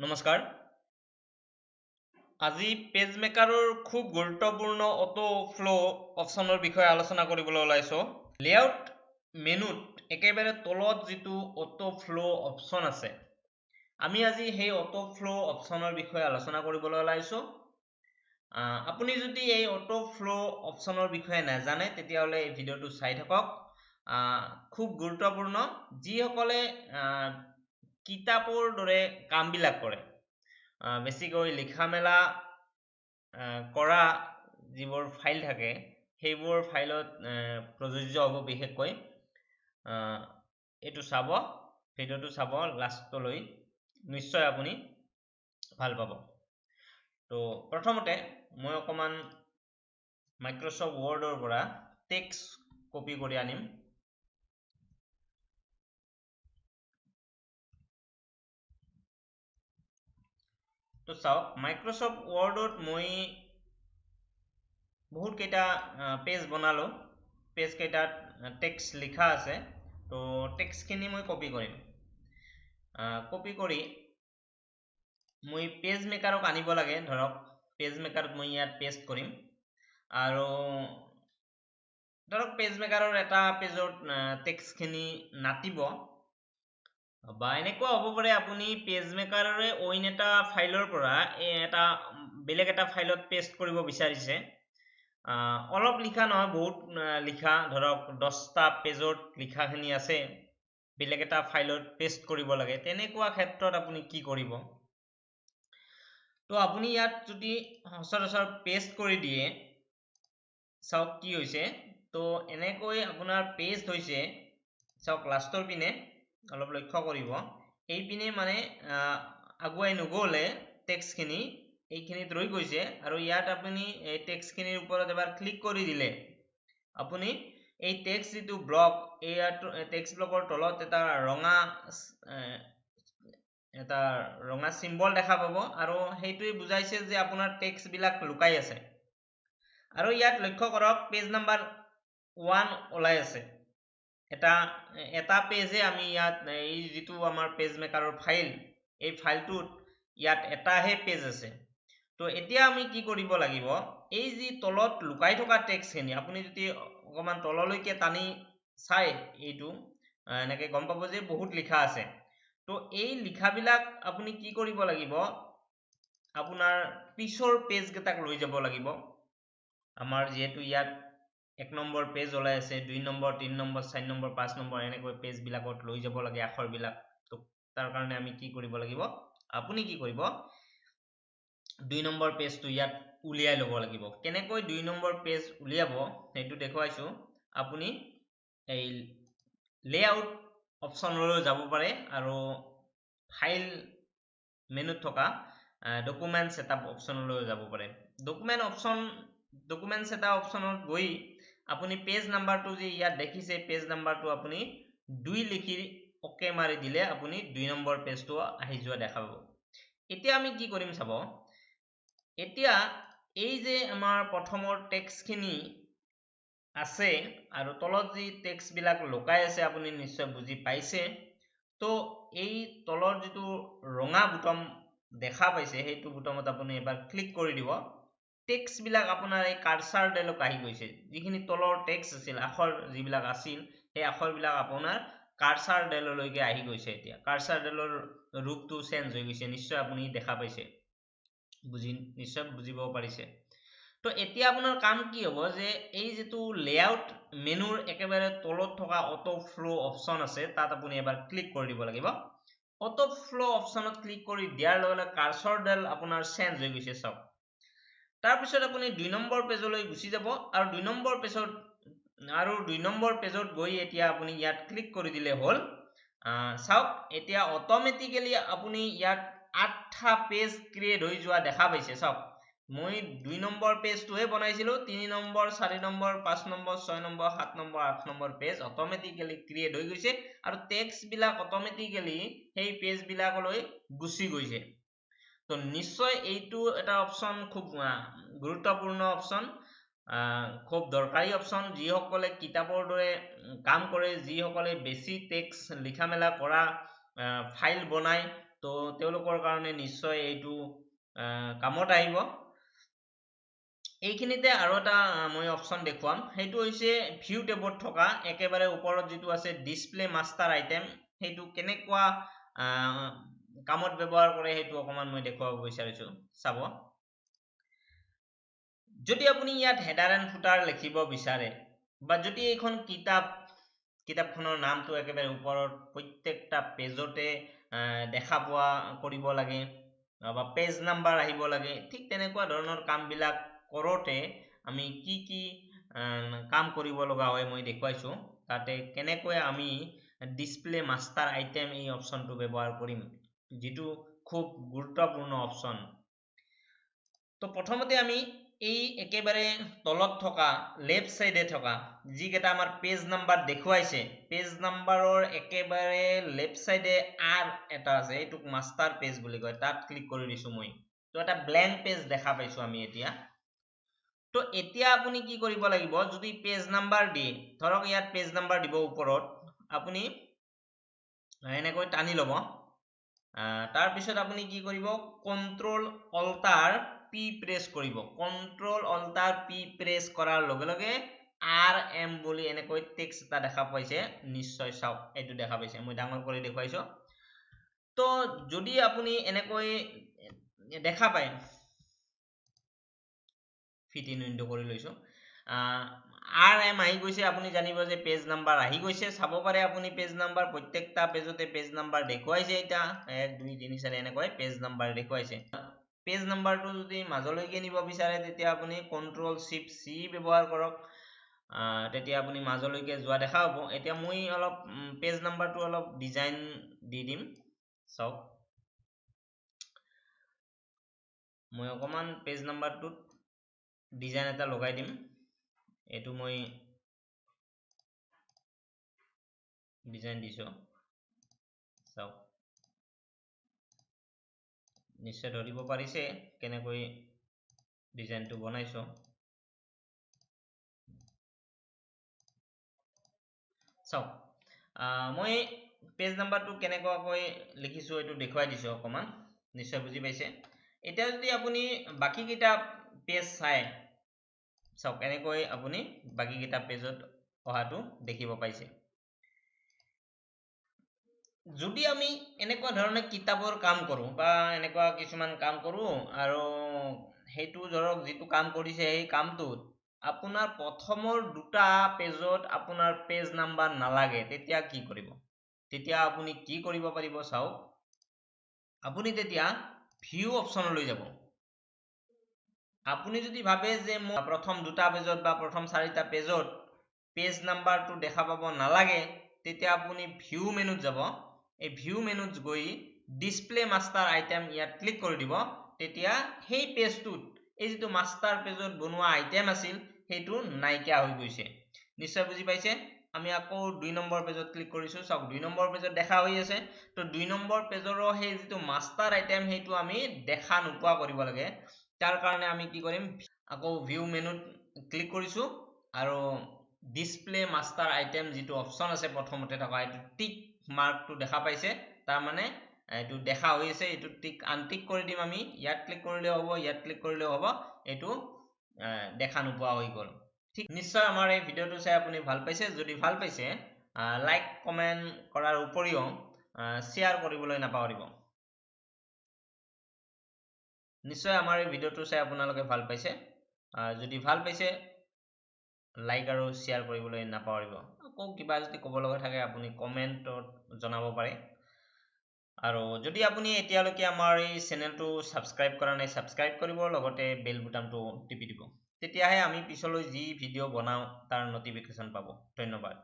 নমস্কাৰ আজি পেজমেকাৰৰ খুব গুৰুত্বপূৰ্ণ অটো ফ্লো অপশ্যনৰ বিষয়ে আলোচনা কৰিবলৈ ওলাইছো লেআউট মেনুত একেবাৰে তলত যিটো অটো ফ্লো অপশ্যন আছে আমি আজি সেই অটো ফ্লো অপশ্যনৰ বিষয়ে আলোচনা কৰিবলৈ ওলাইছো আপুনি যদি এই অটো ফ্লো অপশ্যনৰ বিষয়ে নাজানে তেতিয়াহলে এই ভিডিওটো চাই থাকক খুব গুৰুত্বপূৰ্ণ যিসকলে কিতাপৰ দৰে কামবিলাক কৰে বেছিকৈ লিখা মেলা কৰা যিবোৰ ফাইল থাকে সেইবোৰ ফাইলত প্ৰযোজ্য হ'ব বিশেষকৈ এইটো চাব ভিডিওটো চাব লাষ্টলৈ নিশ্চয় আপুনি ভাল পাব তো প্ৰথমতে মই অকমান মাইক্ৰসফট ৱৰ্ডৰ পৰা টেক্সট কপি কৰি আনিম তো চাওক মাইক্ৰসফট ৱৰ্ডত মই বহুত কেইটা পেজ বনালো পেজ কেইটাত টেক্সট লিখা আছে তো টেক্সটখিনি মই কপি কৰিম কপি কৰি মই পেজ মেকাৰক আনিব লাগে ধৰক পেজ মেকাৰত মই ইয়াত পেষ্ট কৰিম আৰু ধৰক পেজ মেকাৰৰ এটা পেজত টেক্সটখিনি নাটিব বা এনেকুৱা হ'ব পাৰে আপুনি পেজ মেকাৰৰে অইন এটা ফাইলৰ পৰা এটা বেলেগ এটা ফাইলত পেষ্ট কৰিব বিচাৰিছে অলপ লিখা নহয় বহুত লিখা ধৰক 10টা পেজত লিখাখিনি আছে বেলেগ এটা ফাইলত পেষ্ট কৰিব লাগে তেনেকুৱা ক্ষেত্ৰত আপুনি কি কৰিব তো আপুনি ইয়াত যদি সচৰাচৰ পেষ্ট কৰি দিয়ে চাওক কি হৈছে তো এনেকৈ আপোনাৰ পেষ্ট হৈছে চাওক লাষ্টৰ পিনে অলপ লক্ষ্য কৰিব এই পিনে মানে আগুৱাই নগলে টেক্সটখিনি এইখিনিত ৰৈ গৈছে আৰু ইয়াত আপুনি এই টেক্সটখিনিৰ ওপৰত এবাৰ ক্লিক কৰি দিলে আপুনি এই টেক্সট যিটো ব্লক এই টেক্সট ব্লকৰ তলত এটা ৰঙা সিম্বল দেখা পাব আৰু সেইটোৱে বুজাইছে যে আপোনাৰ টেক্সট বিলাক লুকাই আছে আৰু ইয়াত লক্ষ্য কৰক পেজ নাম্বাৰ 1 ওলাই আছে এটা পেজে আমি ইয়াত এই যিটো আমাৰ পেজ মেকাৰৰ ফাইল এই ফাইলটোত ইয়াত এটাহে পেজ আছে তো এতিয়া আমি কি কৰিব লাগিব এই যি তলত লুকাই থকা টেক্সটখিনি আপুনি যদি অকমান তললৈকে টানি চাই এইটো এনেকৈ গম পাব যে বহুত লিখা আছে তো এই লিখাবিলাক আপুনি কি কৰিব লাগিব আপোনাৰ পিছৰ পেজ কেইটাক লৈ যাব লাগিব আমাৰ যেহেতু ইয়াত 1 নম্বৰ পেজ ওলাই আছে 2 নম্বৰ 3 নম্বৰ 4 নম্বৰ 5 নম্বৰ এনেকৈ পেজ বিলাকত লৈ যাব লাগে আখৰ বিলাক তো তাৰ কাৰণে আমি কি কৰিব লাগিব আপুনি কি কৰিব 2 নম্বৰ পেজটো ইয়াত উলিয়াই ল'ব লাগিব কেনেকৈ 2 নম্বৰ পেজ উলিয়াব সেইটো দেখুৱাইছো আপুনি এই লেআউট অপশ্যনলৈ যাব পাৰে আৰু ফাইল মেনুত থকা ডকুমেন্ট সেটআপ অপশ্যনলৈ যাব পাৰে ডকুমেন্ট সেটআপ অপশ্যনত গৈ আপুনি পেজ নাম্বাৰটো যে ইয়াত দেখিছে পেজ নাম্বাৰটো আপুনি 2 লিখি ওকে মাৰি দিলে আপুনি 2 নম্বৰ পেজটো আহি যোৱা দেখা পাব এতিয়া আমি কি কৰিম চাব এতিয়া এই যে আমাৰ প্ৰথমৰ টেক্সটখিনি আছে আৰু তলত যি টেক্সট বিলাক লুকাই আছে আপুনি নিশ্চয় বুজি পাইছে তো এই তলৰ যিটো ৰঙা বুটাম দেখা পাইছে সেইটো বুটামত আপুনি এবাৰ ক্লিক কৰি দিব টেক্সট বিলাক আপোনাৰ এই কাৰ্সাৰ ডেলক আহি গৈছে যিখিনি তলৰ টেক্সট আছিল আখৰ যিবিলাক আছিল সেই আখৰ বিলাক আপোনাৰ কাৰ্সাৰ ডেললৈকে আহি গৈছে এতিয়া কাৰ্সাৰ ডেলৰ ৰূপটো চেঞ্জ হৈ গৈছে নিশ্চয় আপুনি দেখা পাইছে নিশ্চয় বুজিব পাৰিছে তো এতিয়া আপোনাৰ কাম কি হ'ব যে এই যেটো লেআউট মেনুৰ একেবাৰে তলত থকা অটো ফ্লো অপশ্যন আছে তাত আপুনি এবাৰ ক্লিক কৰি দিব লাগিব অটো ফ্লো অপশ্যনত ক্লিক কৰি দিয়াৰ লগে লগে কাৰ্সৰ ডেল আপোনাৰ চেঞ্জ হৈ গৈছে চাওক তাৰ পিছত আপুনি 2 নম্বৰ পেজলৈ গুচি যাব আৰু 2 নম্বৰ পেজত গৈ এতিয়া আপুনি ইয়াত ক্লিক কৰি দিলে হ'ল চাওক এতিয়া অটোমেটিক্যালি আপুনি ইয়াত 8টা পেজ ক্ৰিয়েট হৈ যোৱা দেখা পাইছে চাওক মই 2 নম্বৰ পেজটোহে বনাইছিলো 3 number 4 number 5 number 6 number 7 number 8 number page automatically create হৈ গৈছে আৰু টেক্সট বিলাক অটোমেটিক্যালি সেই পেজ বিলাকলৈ গুচি গৈছে তো নিশ্চয় এইটো এটা অপশ্যন খুব গুৰুত্বপূৰ্ণ অপশ্যন খুব দৰকাৰী অপশ্যন যিসকলে কিতাপৰ দৰে কাম কৰে যিসকলে বেছি টেক্সট লিখা মেলা কৰা ফাইল বনায় তো তেওঁলোকৰ কাৰণে নিশ্চয় এইটো কামত আহিব। এইখিনিতে আৰু এটা মই অপশ্যন দেখুৱাম, সেইটো হৈছে ভিউ টেবত থকা একেবাৰে ওপৰত যিটো আছে ডিসপ্লে মাষ্টাৰ আইটেম, সেইটো কেনেকুৱা কামত ব্যৱহাৰ কৰে সেইটো অকমান মই দেখুৱাব বিচাৰিছো। চাব, যদি আপুনি ইয়াত হেডাৰ এণ্ড ফুটাৰ লিখিব বিচাৰে, বা যদি এইখন কিতাপখনৰ নামটো একেবাৰে ওপৰত প্ৰত্যেকটা পেজতে দেখা পোৱা কৰিব লাগে, বা পেজ নাম্বাৰ আহিব লাগে, ঠিক তেনেকুৱা ধৰণৰ কামবিলাক কৰোঁতে আমি কি কি কাম কৰিব লগা হয় মই দেখুৱাইছো। তাতে কেনেকৈ আমি ডিসপ্লে মাষ্টাৰ আইটেম এই অপশ্যনটো ব্যৱহাৰ কৰিম, যিটো খুব গুৰুত্বপূৰ্ণ অপশ্যন। তো প্ৰথমতে আমি এই একেবাৰে তলত থকা লেফট সাইডে থকা যিকেইটা আমাৰ পেজ নাম্বাৰ দেখুৱাইছে, পেজ নাম্বাৰৰ একেবাৰে লেফট সাইডে আৰ এটা আছে, এইটোক মাষ্টাৰ পেজ বুলি কয়, তাত ক্লিক কৰি দিছো মই। তো এটা ব্ল্যাঙ্ক পেজ দেখা পাইছো আমি এতিয়া। তো এতিয়া আপুনি কি কৰিব লাগিব, যদি পেজ নাম্বাৰ দিয়ে, ধৰক ইয়াত পেজ নাম্বাৰ দিব ওপৰত, আপুনি এনেকৈ টানি ল'ব। তাৰ পিছত আপুনি কি কৰিব, কন্ট্ৰল অল্টাৰ পি প্ৰেছ কৰিব। কন্ট্ৰল অল্টাৰ পি প্ৰেছ কৰাৰ লগে লগে RM বুলি এনেকৈ টেক্সট এটা দেখা পাইছে, নিশ্চয় চাওক এইটো দেখা পাইছে, মই ডাঙৰ কৰি দেখুৱাইছো। তো যদি আপুনি এনেকৈ দেখা পায়, ফিট ইন উইন্ডো কৰি লৈছো, RM আহি গৈছে, আপুনি জানিব যে পেজ নাম্বাৰ আহি গৈছে। চাব পাৰে আপুনি পেজ নাম্বাৰ, প্ৰত্যেকটা পেজতে পেজ নাম্বাৰ দেখুৱাইছে। এটা 1 2 3 4 এনেকৈ পেজ নাম্বাৰ দেখুৱাইছে। পেজ নাম্বাৰটো যদি মাজলৈকে নিব বিচাৰে, তেতিয়া আপুনি কন্ট্ৰল শিফট C ব্যৱহাৰ কৰক, তেতিয়া আপুনি মাজলৈকে যোৱা দেখা হ'ব। এতিয়া মই অলপ পেজ নাম্বাৰটো অলপ ডিজাইন দি দিম, চাওক মই অকমান পেজ নাম্বাৰটোত ডিজাইন এটা লগাই দিম। এইটো মই ডিজাইন দিছো, চাওক নিশ্চয় ধৰিব পাৰিছে কেনেকৈ ডিজাইনটো বনাইছো। চাওক মই পেজ নাম্বাৰটো কেনেকুৱাকৈ লিখিছো এইটো দেখুৱাই দিছো অকমান, নিশ্চয় বুজি পাইছে। এতিয়া যদি আপুনি বাকি কেইটা পেজ চাই, চাওক এনেকৈ আপুনি বাকি কেইটা পেজত অহাটো দেখিব পাইছে। যদি আমি এনেকুৱা ধৰণে কিতাপৰ কাম কৰো, বা এনেকুৱা কিছুমান কাম কৰো, আৰু সেইটো ধৰক যিটো কাম কৰিছে সেই কামটোত আপোনাৰ প্ৰথমৰ দুটা পেজত আপোনাৰ পেজ নাম্বাৰ নালাগে, তেতিয়া কি কৰিব? তেতিয়া আপুনি কি কৰিব পাৰিব, চাওক আপুনি তেতিয়া ভিউ অপশ্যনলৈ যাব। আপুনি যদি ভাবে যে মই প্ৰথম দুটা পেজত বা প্ৰথম 4টা পেজত পেজ নাম্বাৰটো দেখা পাব নালাগে, তেতিয়া আপুনি ভিউ মেনুত যাব। এই ভিউ মেনুত গৈ ডিসপ্লে মাষ্টাৰ আইটেম ইয়াত ক্লিক কৰি দিব। তেতিয়া সেই পেজটোত এই যিটো মাষ্টাৰ পেজত বনোৱা আইটেম আছিল সেইটো নাইকিয়া হৈ গৈছে। নিশ্চয় বুজি পাইছে। আমি আকৌ 2 নম্বৰ পেজত ক্লিক কৰিছো, চাওক 2 নম্বৰ পেজত দেখা হৈ আছে। তো 2 নম্বৰ পেজৰো সেই যিটো মাষ্টাৰ আইটেম সেইটো আমি দেখা নোপোৱা কৰিব লাগে। তাৰ কাৰণে আমি কি কৰিম, আকৌ ভিউ মেনুত ক্লিক কৰিছো, আৰু ডিসপ্লে মাষ্টাৰ আইটেম যিটো অপশ্যন আছে প্ৰথমতে থকা, এইটো টিক মাৰ্কটো দেখা পাইছে, তাৰ মানে এইটো দেখা হৈ আছে, এইটো টিক আনটিক কৰি দিম আমি। ইয়াত ক্লিক কৰিলে হ'ব, ইয়াত ক্লিক কৰিলে হ'ব, এইটো দেখা নোপোৱা হৈ গ'ল। ঠিক নিশ্চয় আমাৰ এই ভিডিঅ'টো চাই আপুনি ভাল পাইছে। যদি ভাল পাইছে লাইক কমেন্ট কৰাৰ উপৰিও শ্বেয়াৰ কৰিবলৈ নাপাহৰিব। নিশ্চয় আমাৰ এই ভিডিঅ'টো চাই আপোনালোকে ভাল পাইছে। যদি ভাল পাইছে লাইক আৰু শ্বেয়াৰ কৰিবলৈ নাপাহৰিব। আকৌ কিবা যদি ক'ব লগা থাকে আপুনি কমেন্টত জনাব পাৰে। আৰু যদি আপুনি এতিয়ালৈকে আমাৰ এই চেনেলটো সাবস্ক্ৰাইব কৰা নাই, সাবস্ক্ৰাইব কৰিব, লগতে বেল বুটামটো টিপি দিব, তেতিয়াহে আমি পিছলৈ যি ভিডিঅ' বনাওঁ তাৰ নটিফিকেশ্যন পাব। ধন্যবাদ।